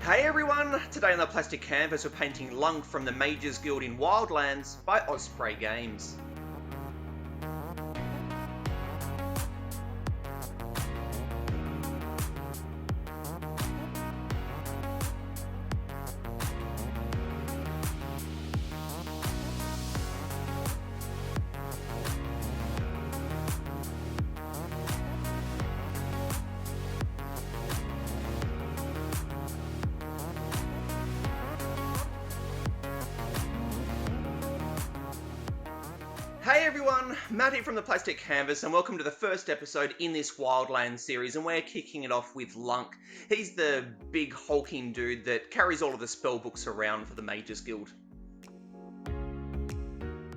Hey everyone! Today on the plastic canvas we're painting Lunk from the Mages Guild in Wildlands by Osprey Games. Hey everyone, Matt here from the Plastic Canvas and welcome to the first episode in this Wildlands series, and we're kicking it off with Lunk. He's the big hulking dude that carries all of the spellbooks around for the Mages Guild.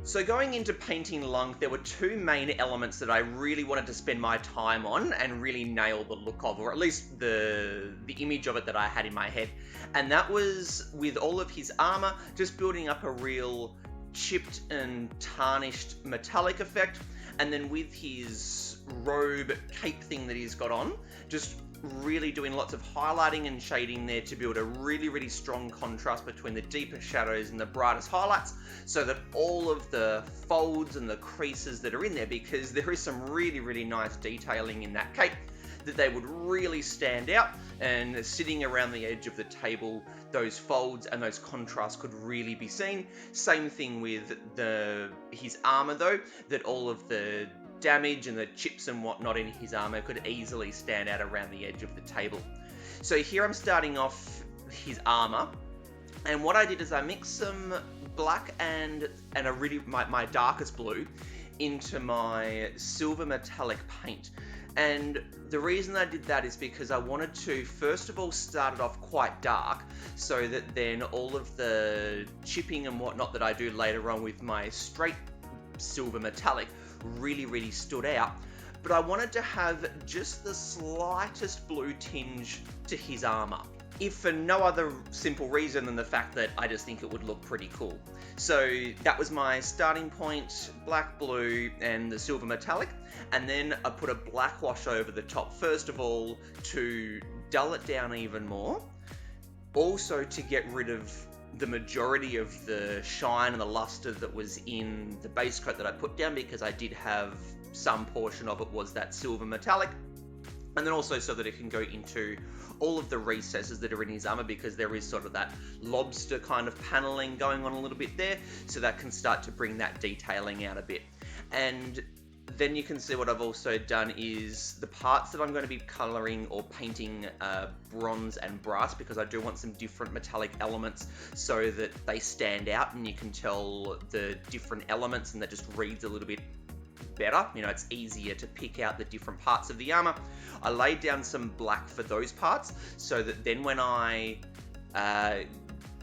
So going into painting Lunk, there were two main elements that I really wanted to spend my time on and really nail the look of, or at least the image of it that I had in my head. And that was with all of his armor, just building up a real chipped and tarnished metallic effect, and then with his robe cape thing that he's got on, just really doing lots of highlighting and shading there to build a really strong contrast between the deeper shadows and the brightest highlights, so that all of the folds and the creases that are in there, because there is some really nice detailing in that cape, that they would really stand out, and sitting around the edge of the table, those folds and those contrasts could really be seen. Same thing with his armor though, that all of the damage and the chips and whatnot in his armor could easily stand out around the edge of the table. So here I'm starting off his armor, and what I did is I mixed some black and my darkest blue into my silver metallic paint. And the reason I did that is because I wanted to, first of all, start it off quite dark, so that then all of the chipping and whatnot that I do later on with my straight silver metallic really stood out. But I wanted to have just the slightest blue tinge to his armor, if for no other simple reason than the fact that I just think it would look pretty cool. So that was my starting point, black, blue, and the silver metallic. And then I put a black wash over the top, first of all, to dull it down even more. Also to get rid of the majority of the shine and the luster that was in the base coat that I put down, because I did have some portion of it was that silver metallic. And then also so that it can go into all of the recesses that are in his armor, because there is sort of that lobster kind of paneling going on a little bit there, so that can start to bring that detailing out a bit. And then you can see what I've also done is the parts that I'm going to be colouring or painting bronze and brass, because I do want some different metallic elements so that they stand out and you can tell the different elements, and that just reads a little bit better. You know, it's easier to pick out the different parts of the armor. I laid down some black for those parts, so that then when I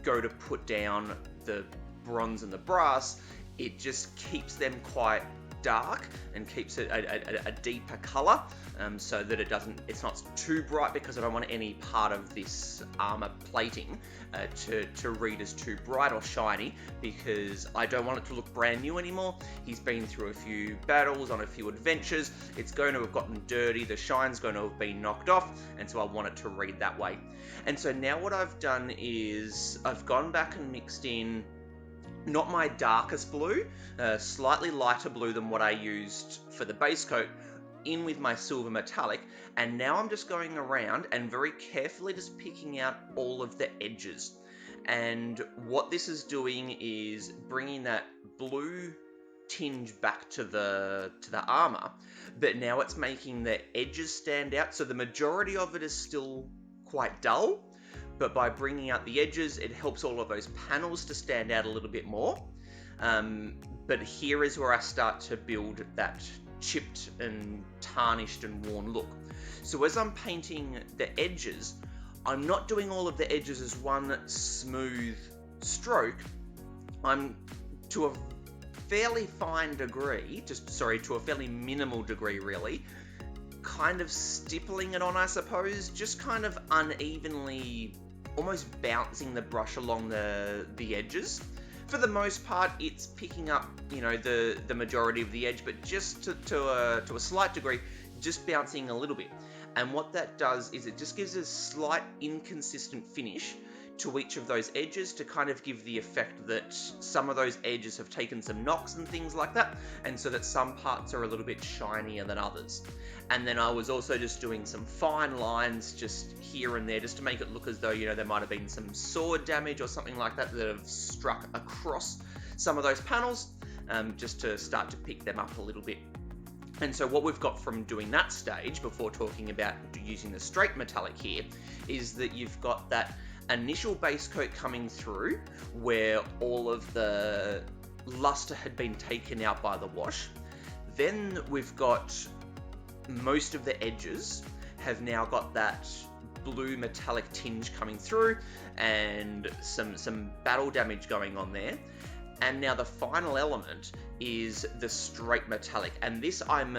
go to put down the bronze and the brass, it just keeps them quite dark and keeps it a deeper color, so that it's not too bright, because I don't want any part of this armor plating to read as too bright or shiny, because I don't want it to look brand new anymore. He's been through a few battles, on a few adventures, it's going to have gotten dirty, the shine's going to have been knocked off, and so I want it to read that way. And so now what I've done is I've gone back and mixed in not my darkest blue, slightly lighter blue than what I used for the base coat, in with my silver metallic, and now I'm just going around and very carefully just picking out all of the edges. And what this is doing is bringing that blue tinge back to the armor, but now it's making the edges stand out, so the majority of it is still quite dull, but by bringing out the edges, it helps all of those panels to stand out a little bit more. But here is where I start to build that chipped and tarnished and worn look. So as I'm painting the edges, I'm not doing all of the edges as one smooth stroke. I'm, to a fairly fine degree, to a fairly minimal degree really, kind of stippling it on, I suppose, just kind of unevenly, almost bouncing the brush along the edges. For the most part, it's picking up, you know, the majority of the edge, but just to a slight degree, just bouncing a little bit. And what that does is it just gives a slight inconsistent finish to each of those edges to kind of give the effect that some of those edges have taken some knocks and things like that, and so that some parts are a little bit shinier than others. And then I was also just doing some fine lines just here and there just to make it look as though, you know, there might have been some sword damage or something like that that have struck across some of those panels, just to start to pick them up a little bit. And so what we've got from doing that stage, before talking about using the straight metallic here, is that you've got that initial base coat coming through where all of the luster had been taken out by the wash. Then we've got most of the edges have now got that blue metallic tinge coming through and some battle damage going on there. And now the final element is the straight metallic, and this I'm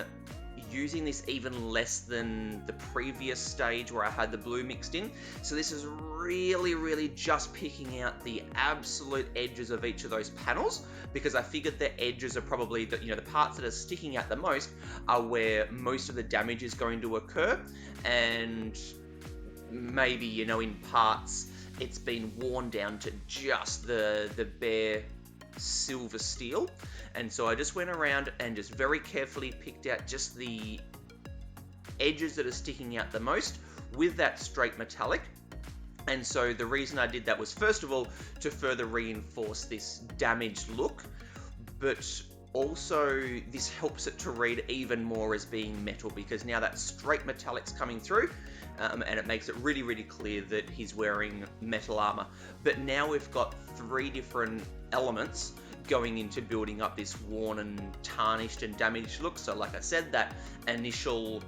using this even less than the previous stage where I had the blue mixed in. So this is really just picking out the absolute edges of each of those panels, because I figured the edges are probably the, you know, the parts that are sticking out the most are where most of the damage is going to occur. And maybe, you know, in parts it's been worn down to just the bare silver steel. And so I just went around and just very carefully picked out just the edges that are sticking out the most with that straight metallic. And so the reason I did that was, first of all, to further reinforce this damaged look, but also this helps it to read even more as being metal, because now that straight metallic's coming through, and it makes it really clear that he's wearing metal armor. But now we've got 3 different elements going into building up this worn and tarnished and damaged look. So like I said, that initial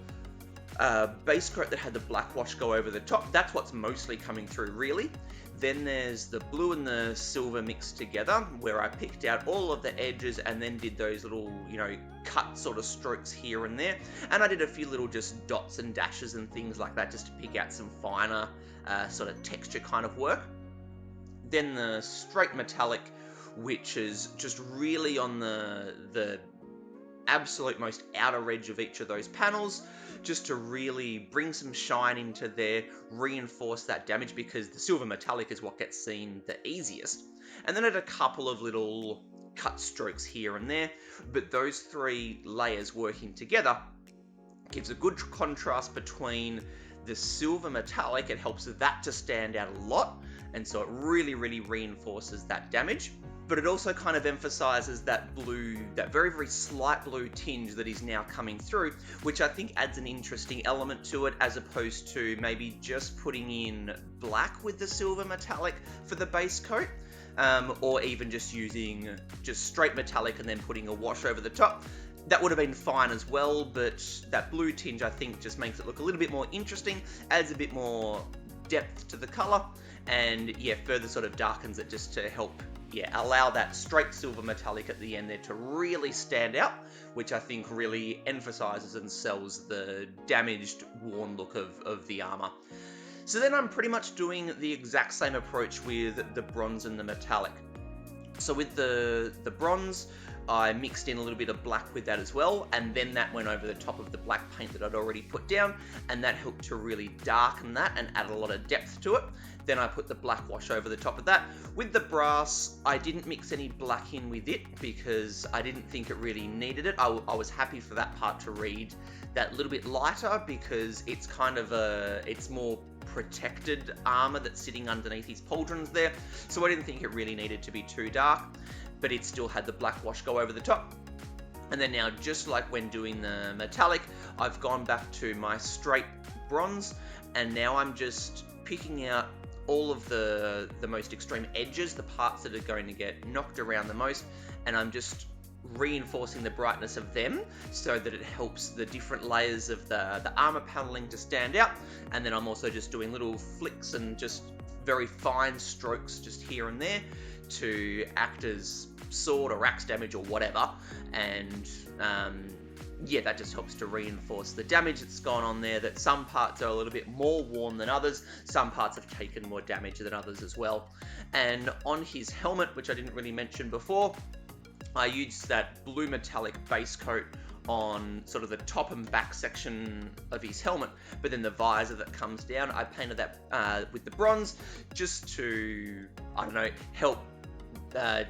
base coat that had the black wash go over the top, that's what's mostly coming through really. Then there's the blue and the silver mixed together, where I picked out all of the edges and then did those little, you know, cut sort of strokes here and there. And I did a few little just dots and dashes and things like that just to pick out some finer sort of texture kind of work. Then the straight metallic, which is just really on the absolute most outer edge of each of those panels, just to really bring some shine into there, reinforce that damage, because the silver metallic is what gets seen the easiest. And then I did a couple of little cut strokes here and there, but those 3 layers working together gives a good contrast between the silver metallic. It helps that to stand out a lot, and so it really reinforces that damage. But it also kind of emphasizes that blue, that very slight blue tinge that is now coming through, which I think adds an interesting element to it, as opposed to maybe just putting in black with the silver metallic for the base coat, or even just using just straight metallic and then putting a wash over the top. That would have been fine as well, but that blue tinge I think just makes it look a little bit more interesting, adds a bit more depth to the color, and yeah, further sort of darkens it just to help allow that straight silver metallic at the end there to really stand out, which I think really emphasizes and sells the damaged, worn look of the armor. So then I'm pretty much doing the exact same approach with the bronze and the metallic. So with the bronze, I mixed in a little bit of black with that as well, and then that went over the top of the black paint that I'd already put down, and that helped to really darken that and add a lot of depth to it. Then I put the black wash over the top of that. With the brass, I didn't mix any black in with it because I didn't think it really needed it. I was happy for that part to read that little bit lighter, because it's kind of it's more protected armor that's sitting underneath his pauldrons there. So I didn't think it really needed to be too dark, but it still had the black wash go over the top. And then now, just like when doing the metallic, I've gone back to my straight bronze, and now I'm just picking out all of the most extreme edges, the parts that are going to get knocked around the most, and I'm just reinforcing the brightness of them so that it helps the different layers of the armor paneling to stand out. And then I'm also just doing little flicks and just very fine strokes just here and there to act as sword or axe damage or whatever, and that just helps to reinforce the damage that's gone on there, that some parts are a little bit more worn than others, some parts have taken more damage than others as well. And on his helmet, which I didn't really mention before, I used that blue metallic base coat on sort of the top and back section of his helmet, but then the visor that comes down, I painted that with the bronze just to, I don't know, help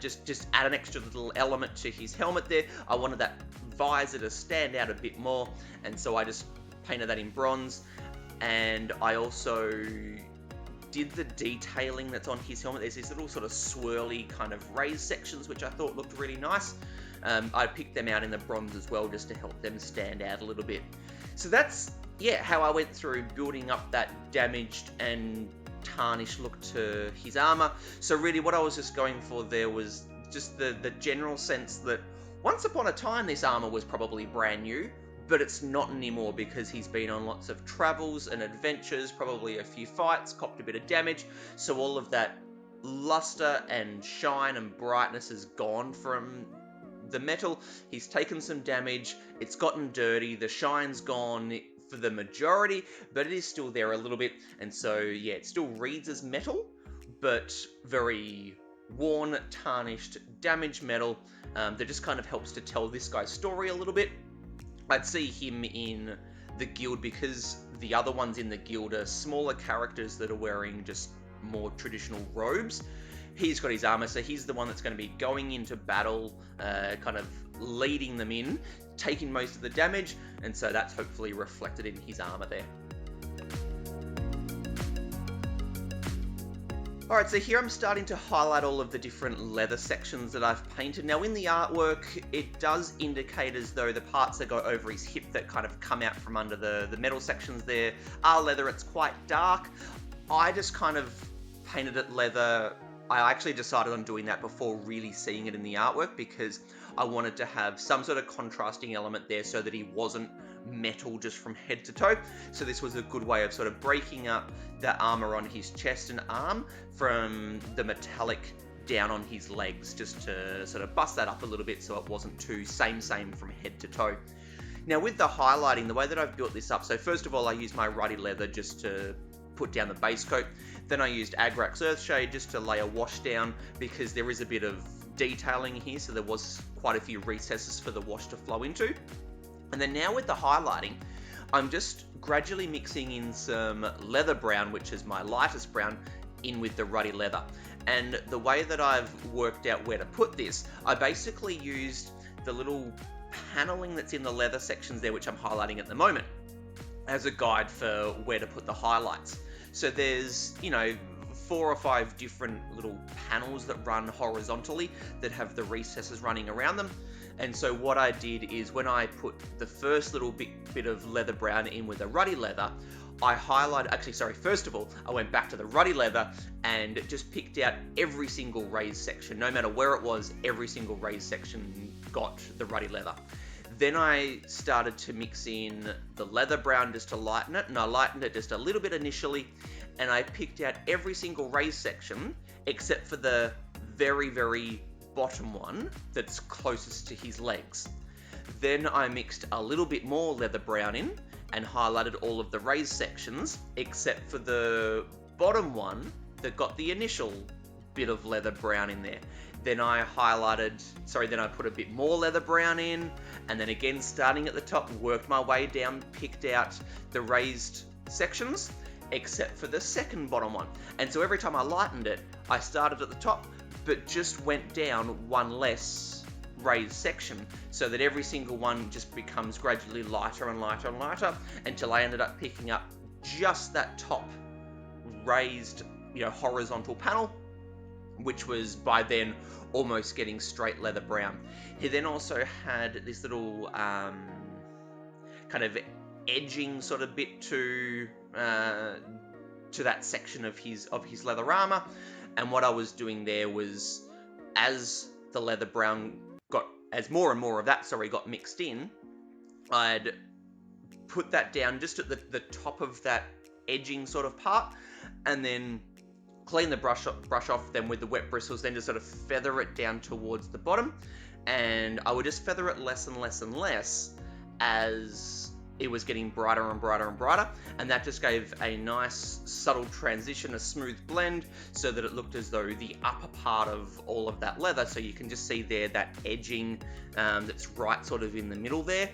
just add an extra little element to his helmet there. I wanted that visor to stand out a bit more, and so I just painted that in bronze. And I also did the detailing that's on his helmet. There's these little sort of swirly kind of raised sections which I thought looked really nice. I picked them out in the bronze as well just to help them stand out a little bit. So that's, yeah, how I went through building up that damaged and tarnished look to his armor. So really what I was just going for there was just the general sense that once upon a time this armor was probably brand new, but it's not anymore because he's been on lots of travels and adventures, probably a few fights, copped a bit of damage, so all of that luster and shine and brightness is gone from the metal. He's taken some damage, it's gotten dirty, the shine's gone for the majority, but it is still there a little bit, and so yeah, it still reads as metal, but very worn, tarnished, damaged metal that just kind of helps to tell this guy's story a little bit. I'd see him in the guild because the other ones in the guild are smaller characters that are wearing just more traditional robes. He's got his armor, so he's the one that's going to be going into battle, kind of leading them in, taking most of the damage, and so that's hopefully reflected in his armor there. Alright, so here I'm starting to highlight all of the different leather sections that I've painted. Now in the artwork, it does indicate as though the parts that go over his hip that kind of come out from under the metal sections there are leather. It's quite dark. I just kind of painted it leather. I actually decided on doing that before really seeing it in the artwork because I wanted to have some sort of contrasting element there so that he wasn't metal just from head to toe. So this was a good way of sort of breaking up the armor on his chest and arm from the metallic down on his legs, just to sort of bust that up a little bit so it wasn't too same from head to toe. Now with the highlighting, the way that I've built this up, so first of all I used my ruddy leather just to put down the base coat. Then I used Agrax Earthshade just to lay a wash down because there is a bit of detailing here, so there was quite a few recesses for the wash to flow into. And then now with the highlighting, I'm just gradually mixing in some leather brown, which is my lightest brown, in with the ruddy leather. And the way that I've worked out where to put this, I basically used the little paneling that's in the leather sections there, which I'm highlighting at the moment, as a guide for where to put the highlights. So there's, 4 or 5 different little panels that run horizontally that have the recesses running around them. And so what I did is when I put the first little bit of leather brown in with the ruddy leather, I highlighted, first of all, I went back to the ruddy leather and just picked out every single raised section. No matter where it was, every single raised section got the ruddy leather. Then I started to mix in the leather brown just to lighten it, and I lightened it just a little bit initially, and I picked out every single raised section except for the very, very bottom one that's closest to his legs. Then I mixed a little bit more leather brown in and highlighted all of the raised sections except for the bottom one that got the initial bit of leather brown in there. Then I put a bit more leather brown in, and then again starting at the top, worked my way down, picked out the raised sections except for the second bottom one. And so every time I lightened it, I started at the top but just went down one less raised section so that every single one just becomes gradually lighter and lighter and lighter until I ended up picking up just that top raised, horizontal panel, which was by then almost getting straight leather brown. He then also had this little kind of edging sort of bit to that section of his leather armor, and what I was doing there was, as the leather brown as more and more of that got mixed in, I'd put that down just at the top of that edging sort of part, and then clean the brush off then with the wet bristles, then just sort of feather it down towards the bottom, and I would just feather it less and less and less as it was getting brighter and brighter and brighter, and that just gave a nice subtle transition, a smooth blend, so that it looked as though the upper part of all of that leather, so you can just see there that edging that's right sort of in the middle there,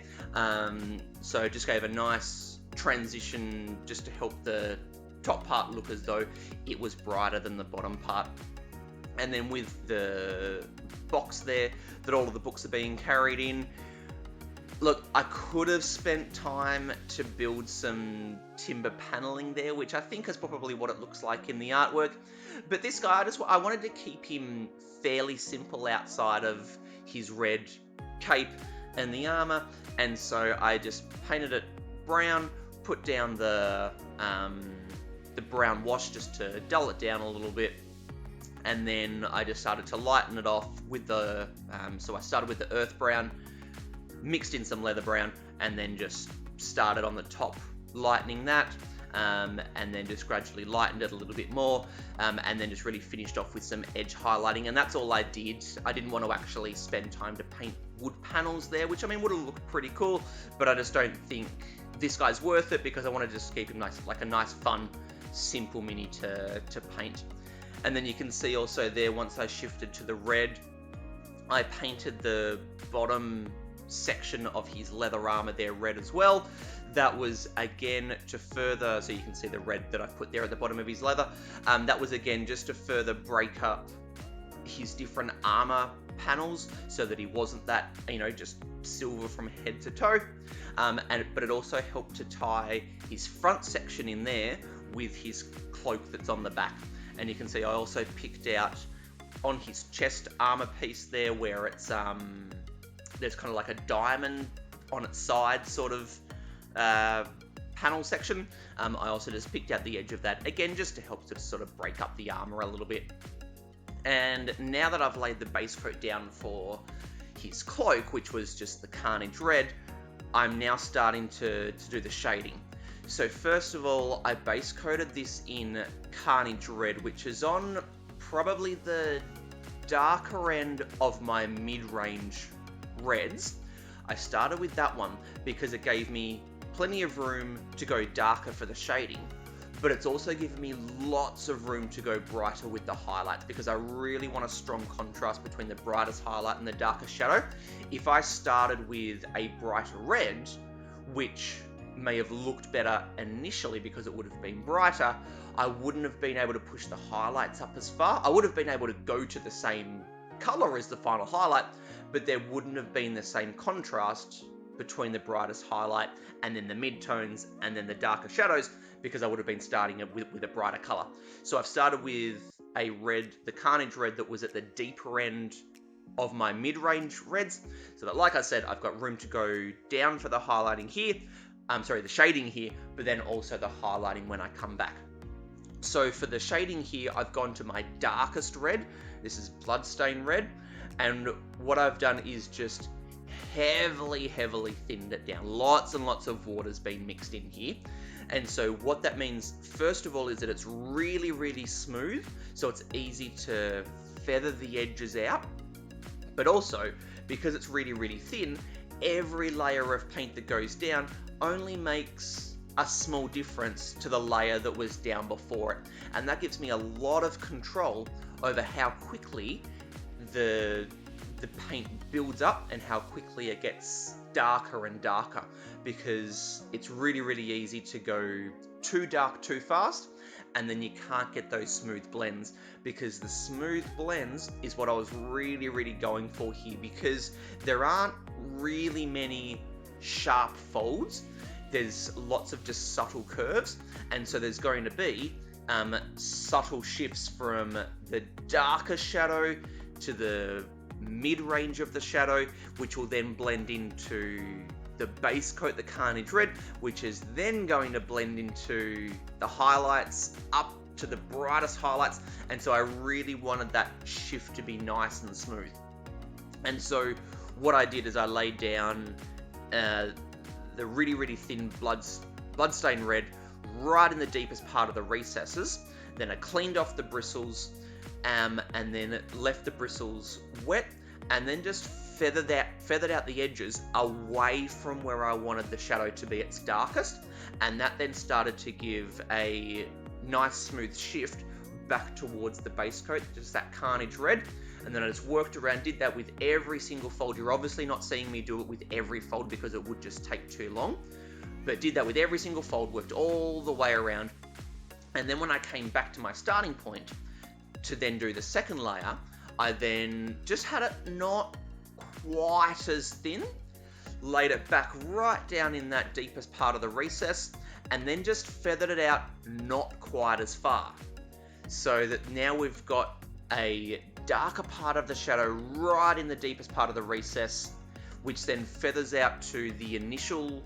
so it just gave a nice transition just to help the top part look as though it was brighter than the bottom part. And then with the box there that all of the books are being carried in, look, I could have spent time to build some timber paneling there, which I think is probably what it looks like in the artwork. But this guy, I wanted to keep him fairly simple outside of his red cape and the armor, and so I just painted it brown, put down the brown wash just to dull it down a little bit, and then I just started to lighten it off with the, so I started with the earth brown, mixed in some leather brown, and then just started on the top lightening that, and then just gradually lightened it a little bit more, and then just really finished off with some edge highlighting, and that's all I did. I didn't want to actually spend time to paint wood panels there, which I mean would have looked pretty cool, but I just don't think this guy's worth it, because I want to just keep him nice, like a nice fun simple mini to paint. And then you can see also there, once I shifted to the red, I painted the bottom section of his leather armor there red as well. That was again to further, so you can see the red that I put there at the bottom of his leather, that was again just to further break up his different armor panels, so that he wasn't that, you know, just silver from head to toe, but it also helped to tie his front section in there with his cloak that's on the back. And you can see I also picked out on his chest armor piece there, where it's there's kind of like a diamond on its side sort of panel section. I also just picked out the edge of that, again just to help to sort of break up the armor a little bit. And now that I've laid the base coat down for his cloak, which was just the Carnage red, I'm now starting to do the shading. So first of all, I base coated this in Carnage red, which is on probably the darker end of my mid-range reds. I started with that one because it gave me plenty of room to go darker for the shading, but it's also given me lots of room to go brighter with the highlights, because I really want a strong contrast between the brightest highlight and the darker shadow. If I started with a brighter red, which may have looked better initially because it would have been brighter, I wouldn't have been able to push the highlights up as far. I would have been able to go to the same color as the final highlight, but there wouldn't have been the same contrast between the brightest highlight and then the mid-tones and then the darker shadows, because I would have been starting it with a brighter color. So I've started with a red, the Carnage red, that was at the deeper end of my mid-range reds, so that, like I said, I've got room to go down for the highlighting here, the shading here, but then also the highlighting when I come back. So for the shading here, I've gone to my darkest red. This is Bloodstain red, and what I've done is just heavily thinned it down. Lots and lots of water's been mixed in here. And so what that means, first of all, is that it's really smooth, so it's easy to feather the edges out. But also, because it's really thin, every layer of paint that goes down only makes a small difference to the layer that was down before it. And that gives me a lot of control over how quickly the paint builds up and how quickly it gets darker and darker, because it's really easy to go too dark too fast, and then you can't get those smooth blends, because the smooth blends is what I was really going for here, because there aren't really many sharp folds. There's lots of just subtle curves, and so there's going to be subtle shifts from the darker shadow to the mid-range of the shadow, which will then blend into the base coat, the Carnage red, which is then going to blend into the highlights up to the brightest highlights. And so I really wanted that shift to be nice and smooth. And so what I did is I laid down the really thin Bloodstain red right in the deepest part of the recesses. Then I cleaned off the bristles, and then left the bristles wet, and then just feathered out the edges away from where I wanted the shadow to be its darkest, and that then started to give a nice smooth shift back towards the base coat, just that Carnage Red. And then I just worked around, did that with every single fold. You're obviously not seeing me do it with every fold because it would just take too long, but did that with every single fold, worked all the way around. And then when I came back to my starting point to then do the second layer, I then just had it not quite as thin, laid it back right down in that deepest part of the recess, and then just feathered it out not quite as far. So that now we've got a darker part of the shadow right in the deepest part of the recess, which then feathers out to the initial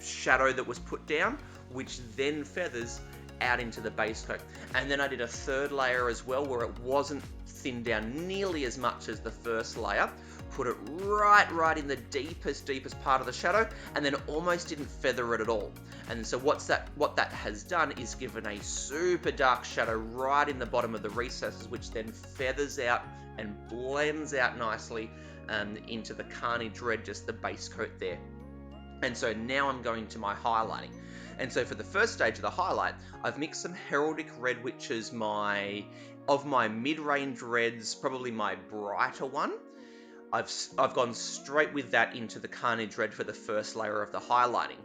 shadow that was put down, which then feathers out into the base coat. And then I did a third layer as well, where it wasn't thinned down nearly as much as the first layer, put it right in the deepest part of the shadow, and then almost didn't feather it at all. And so what that has done is given a super dark shadow right in the bottom of the recesses, which then feathers out and blends out nicely into the Carnage Red, just the base coat there. And so now I'm going to my highlighting. And so for the first stage of the highlight, I've mixed some Heraldic Red, which is of my mid-range reds, probably my brighter one. I've gone straight with that into the Carnage Red for the first layer of the highlighting.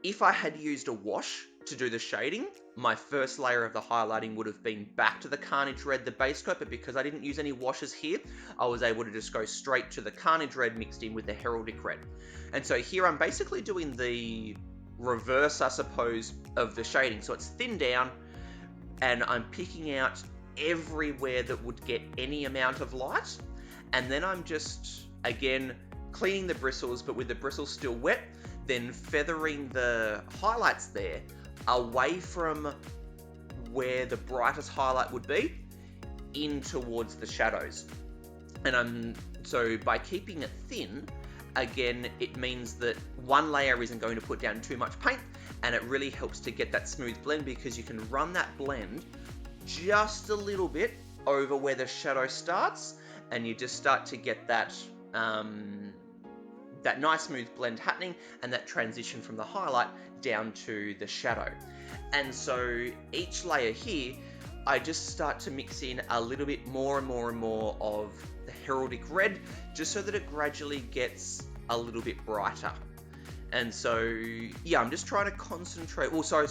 If I had used a wash to do the shading, my first layer of the highlighting would have been back to the Carnage Red, the base coat, but because I didn't use any washes here, I was able to just go straight to the Carnage Red mixed in with the Heraldic Red. And so here I'm basically doing the reverse, I suppose, of the shading. So it's thinned down, and I'm picking out everywhere that would get any amount of light. And then I'm just, again, cleaning the bristles, but with the bristles still wet, then feathering the highlights there away from where the brightest highlight would be in towards the shadows. And so by keeping it thin, again, it means that one layer isn't going to put down too much paint, and it really helps to get that smooth blend, because you can run that blend just a little bit over where the shadow starts, and you just start to get that that nice smooth blend happening, and that transition from the highlight down to the shadow. And so each layer here, I just start to mix in a little bit more and more of the Heraldic Red, just so that it gradually gets a little bit brighter. And so, yeah, I'm just trying to concentrate. Also,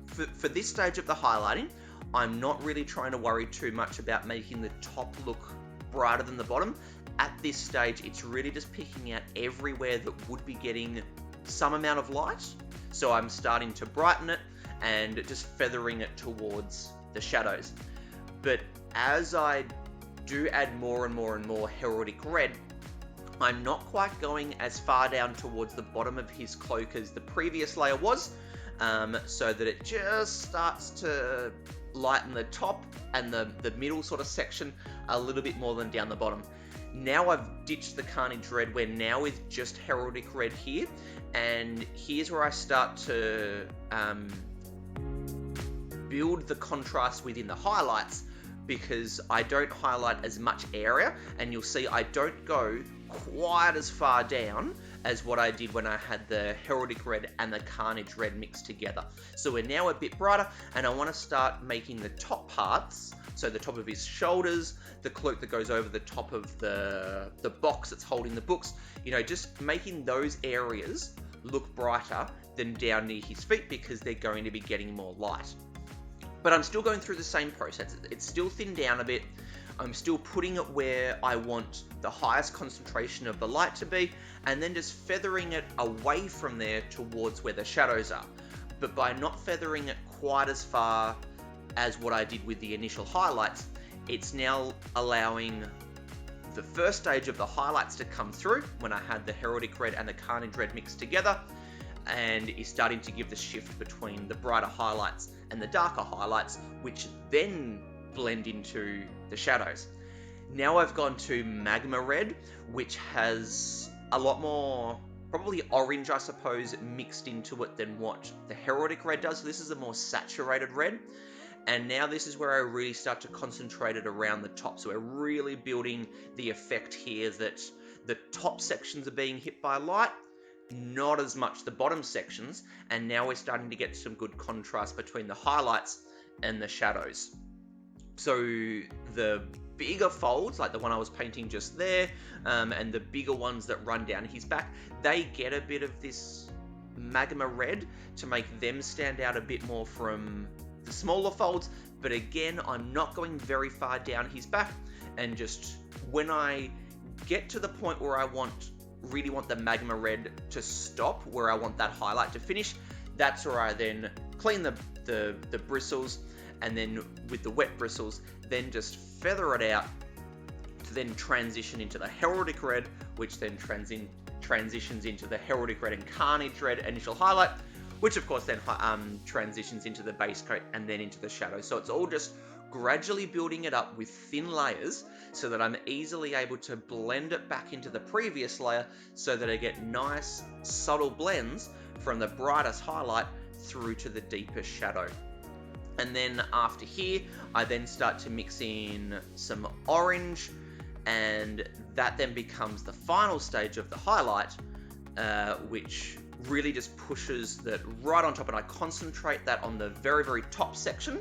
for this stage of the highlighting, I'm not really trying to worry too much about making the top look brighter than the bottom. At this stage, it's really just picking out everywhere that would be getting some amount of light. So I'm starting to brighten it and just feathering it towards the shadows. But as I do add more and more Heraldic Red, I'm not quite going as far down towards the bottom of his cloak as the previous layer was, so that it just starts to lighten the top and the middle sort of section a little bit more than down the bottom. Now I've ditched the Carnage Red, we're now with just Heraldic Red here, and here's where I start to build the contrast within the highlights, because I don't highlight as much area, and you'll see I don't go quite as far down as what I did when I had the Heraldic Red and the Carnage Red mixed together. So we're now a bit brighter, and I want to start making the top parts, so the top of his shoulders, the cloak that goes over the top of the box that's holding the books, you know, just making those areas look brighter than down near his feet, because they're going to be getting more light. But I'm still going through the same process. It's still thinned down a bit. I'm still putting it where I want the highest concentration of the light to be, and then just feathering it away from there towards where the shadows are. But by not feathering it quite as far as what I did with the initial highlights, it's now allowing the first stage of the highlights to come through when I had the Heraldic Red and the Carnage Red mixed together, and is starting to give the shift between the brighter highlights and the darker highlights, which then blend into the shadows. Now I've gone to Magma Red, which has a lot more, probably orange, I suppose, mixed into it than what the Heraldic Red does. So this is a more saturated red. And now this is where I really start to concentrate it around the top. So we're really building the effect here that the top sections are being hit by light, not as much the bottom sections, and now we're starting to get some good contrast between the highlights and the shadows. So the bigger folds, like the one I was painting just there, and the bigger ones that run down his back, they get a bit of this magma red to make them stand out a bit more from the smaller folds. But again, I'm not going very far down his back, and just when I get to the point where I really want the magma red to stop, where I want that highlight to finish, that's where I then clean the bristles, and then with the wet bristles, then just feather it out to then transition into the heraldic red, which then transitions into the heraldic red and carnage red initial highlight, which of course then transitions into the base coat and then into the shadow. So it's all just gradually building it up with thin layers so that I'm easily able to blend it back into the previous layer so that I get nice subtle blends from the brightest highlight through to the deepest shadow. And then after here, I then start to mix in some orange, and that then becomes the final stage of the highlight, which really just pushes that right on top, and I concentrate that on the very, very top section,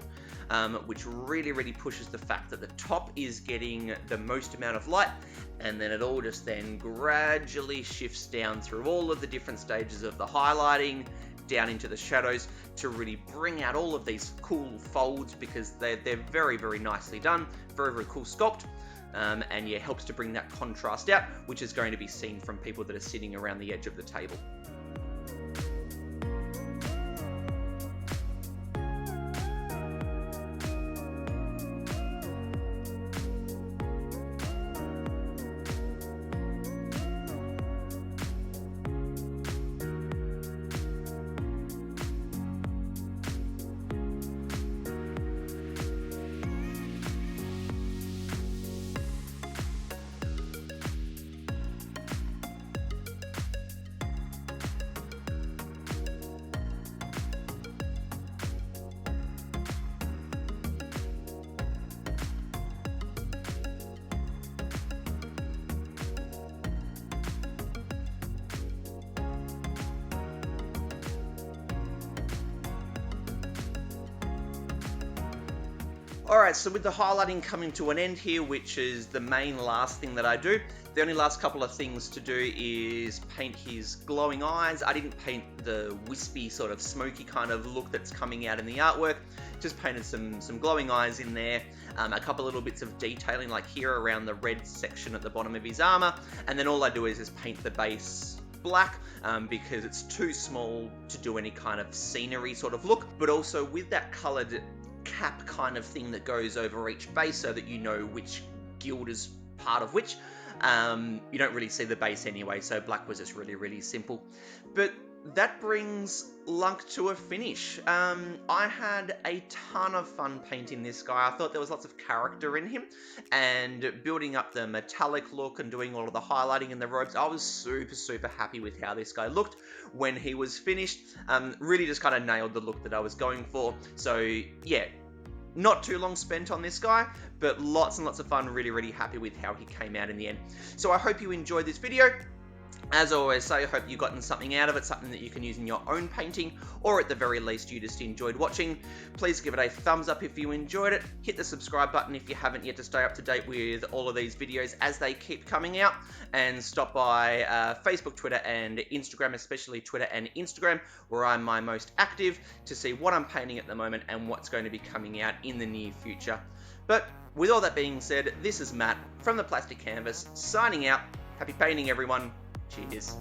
which really pushes the fact that the top is getting the most amount of light, and then it all just then gradually shifts down through all of the different stages of the highlighting, down into the shadows, to really bring out all of these cool folds, because they're very nicely done, very cool sculpt, and yeah, helps to bring that contrast out, which is going to be seen from people that are sitting around the edge of the table. Alright, so with the highlighting coming to an end here, which is the main last thing that I do, the only last couple of things to do is paint his glowing eyes. I didn't paint the wispy sort of smoky kind of look that's coming out in the artwork, just painted some glowing eyes in there, a couple little bits of detailing like here around the red section at the bottom of his armor, and then all I do is just paint the base black, because it's too small to do any kind of scenery sort of look, but also with that colored cap kind of thing that goes over each base so that you know which guild is part of which. You don't really see the base anyway, so black was just really simple. But that brings Lunk to a finish. I had a ton of fun painting this guy. I thought there was lots of character in him, and building up the metallic look and doing all of the highlighting in the robes. I was super happy with how this guy looked when he was finished. Really just kind of nailed the look that I was going for. So yeah, not too long spent on this guy, but lots and lots of fun. Really happy with how he came out in the end. So I hope you enjoyed this video. As I always say, I hope you've gotten something out of it, something that you can use in your own painting, or at the very least you just enjoyed watching. Please give it a thumbs up if you enjoyed it. Hit the subscribe button if you haven't yet to stay up to date with all of these videos as they keep coming out. And stop by Facebook, Twitter and Instagram, especially Twitter and Instagram, where I'm my most active, to see what I'm painting at the moment and what's going to be coming out in the near future. But with all that being said, this is Matt from The Plastic Canvas, signing out. Happy painting, everyone. Cheers.